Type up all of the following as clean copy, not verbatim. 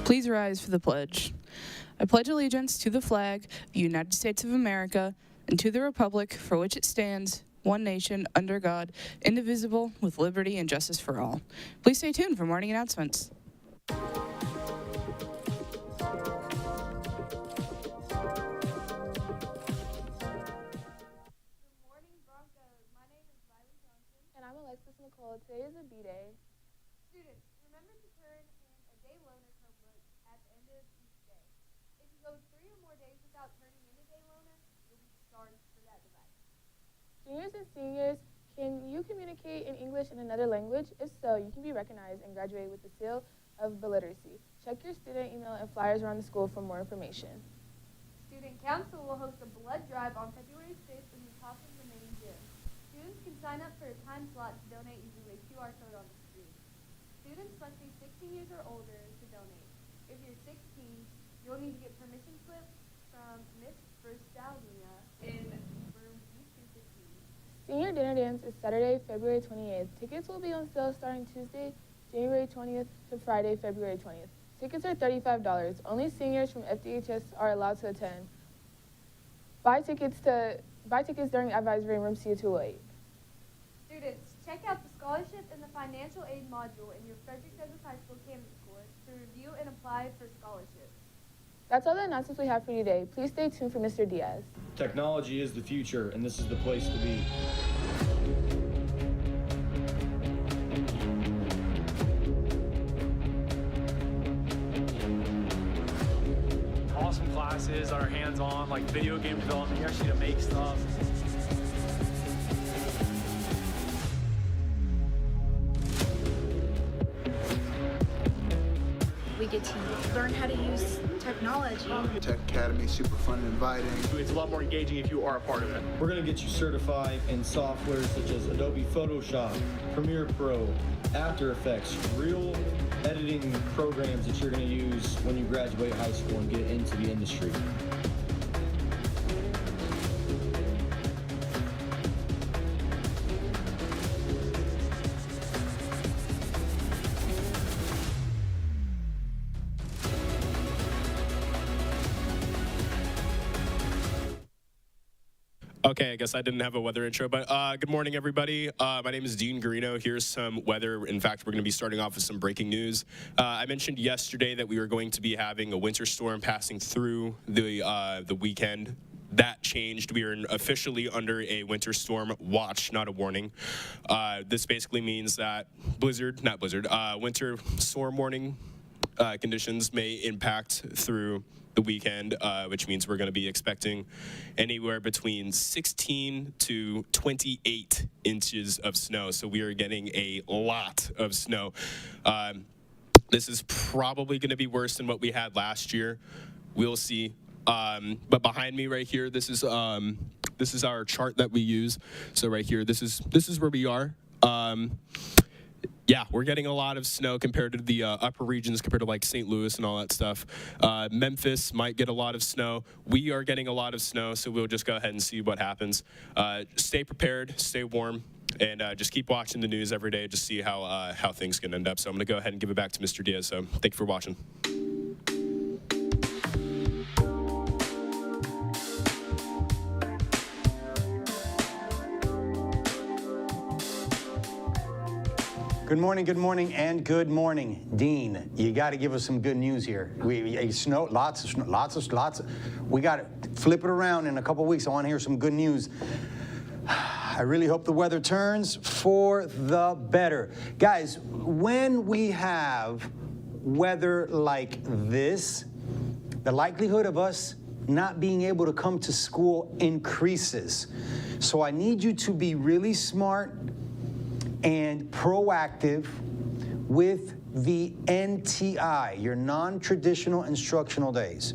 Please rise for the pledge. I pledge allegiance to the flag of the United States of America and to the republic for which it stands, one nation, under God, indivisible, with liberty and justice for all. Please stay tuned for morning announcements. Today is a B-Day. Students, remember to turn in a day loaner Chromebook at the end of each day. If you go 3 or more days without turning in a day loaner, you'll be charged for that device. Juniors and seniors, can you communicate in English in another language? If so, you can be recognized and graduate with the seal of biliteracy. Check your student email and flyers around the school for more information. Student Council will host a blood drive on February 6th in the top of the main gym. Students can sign up for a time slot to donate using the QR code on the screen. Students must be 16 years or older to donate. If you're 16, you'll need to get permission slip from Miss Versalia in room E215. Senior dinner dance is Saturday, February 28th. Tickets will be on sale starting Tuesday, January 20th to Friday, February 20th. Tickets are $35. Only seniors from FDHS are allowed to attend. Buy tickets during advisory in room C208. Students, check out the scholarship and the financial aid module in your Frederick Douglass High School Canvas course to review and apply for scholarships. That's all the announcements we have for you today. Please stay tuned for Mr. Diaz. Technology is the future, and this is the place to be. Awesome classes that are hands-on, like video game development, you actually to make stuff. We get to learn how to use technology. Tech Academy, super fun and inviting. It's a lot more engaging if you are a part of it. We're going to get you certified in software such as Adobe Photoshop, Premiere Pro, After Effects, real editing programs that you're going to use when you graduate high school and get into the industry. Okay, I guess I didn't have a weather intro, but good morning, everybody. My name is Dean Garino. Here's some weather. In fact, we're going to be starting off with some breaking news. I mentioned yesterday that we were going to be having a winter storm passing through the weekend. That changed. We are officially under a winter storm watch, not a warning. This basically means that winter storm warning conditions may impact through the weekend, which means we're going to be expecting anywhere between 16 to 28 inches of snow. So we are getting a lot of snow. This is probably going to be worse than what we had last year. We'll see. But behind me right here, this is our chart that we use. So right here, this is where we are. Yeah, we're getting a lot of snow compared to the upper regions, compared to like St. Louis and all that stuff. Memphis might get a lot of snow. We are getting a lot of snow, so we'll just go ahead and see what happens. Stay prepared, stay warm, and just keep watching the news every day to see how things can end up. So I'm going to go ahead and give it back to Mr. Diaz. So thank you for watching. Good morning, and good morning. Dean, you got to give us some good news here. Snow, lots of snow. We got to flip it around in a couple weeks. I want to hear some good news. I really hope the weather turns for the better. Guys, when we have weather like this, the likelihood of us not being able to come to school increases. So I need you to be really smart and proactive with the NTI, your non-traditional instructional days.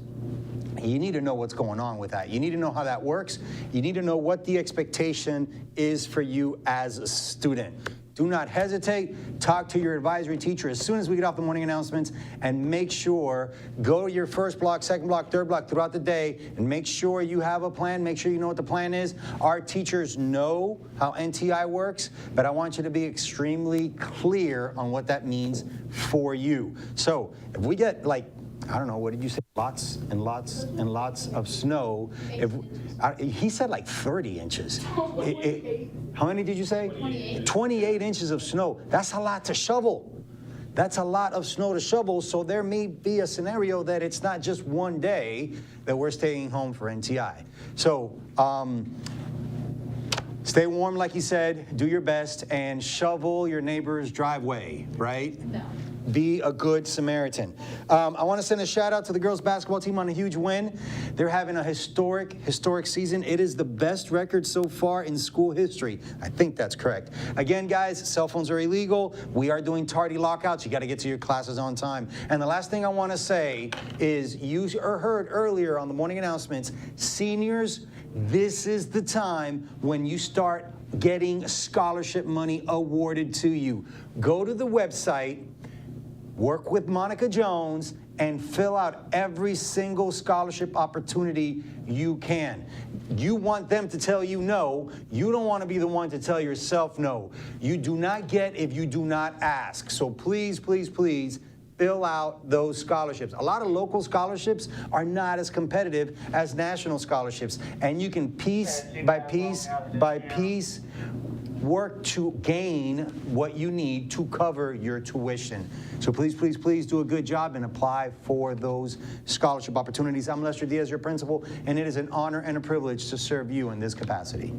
You need to know what's going on with that. You need to know how that works. You need to know what the expectation is for you as a student. do not hesitate. Talk to your advisory teacher as soon as we get off the morning announcements, and make sure, go to your first block, second block, third block throughout the day, and make sure you have a plan. Make sure you know what the plan is. Our teachers know how NTI works, but I want you to be extremely clear on what that means for you. So if we get, like, I don't know, what did you say? Lots and lots and lots of snow. He said like 30 inches. How many did you say? 28. 28 inches of snow. That's a lot to shovel. That's a lot of snow to shovel. So there may be a scenario that it's not just one day that we're staying home for NTI. So stay warm, like he said. Do your best and shovel your neighbor's driveway, right? No. Be a good Samaritan. I want to send a shout out to the girls basketball team on a huge win. They're having a historic season. It is the best record so far in school history. I think that's correct. Again, guys, cell phones are illegal. We are doing tardy lockouts. You got to get to your classes on time. And the last thing I want to say is, you heard earlier on the morning announcements, seniors, this is the time when you start getting scholarship money awarded to you. Go to the website, work with Monica Jones, and fill out every single scholarship opportunity you can. You want them to tell you no. You don't want to be the one to tell yourself no. You do not get if you do not ask. So please, please, please, fill out those scholarships. A lot of local scholarships are not as competitive as national scholarships. And you can piece by piece by piece work to gain what you need to cover your tuition. So please, please, please do a good job and apply for those scholarship opportunities. I'm Lester Diaz, your principal, and it is an honor and a privilege to serve you in this capacity.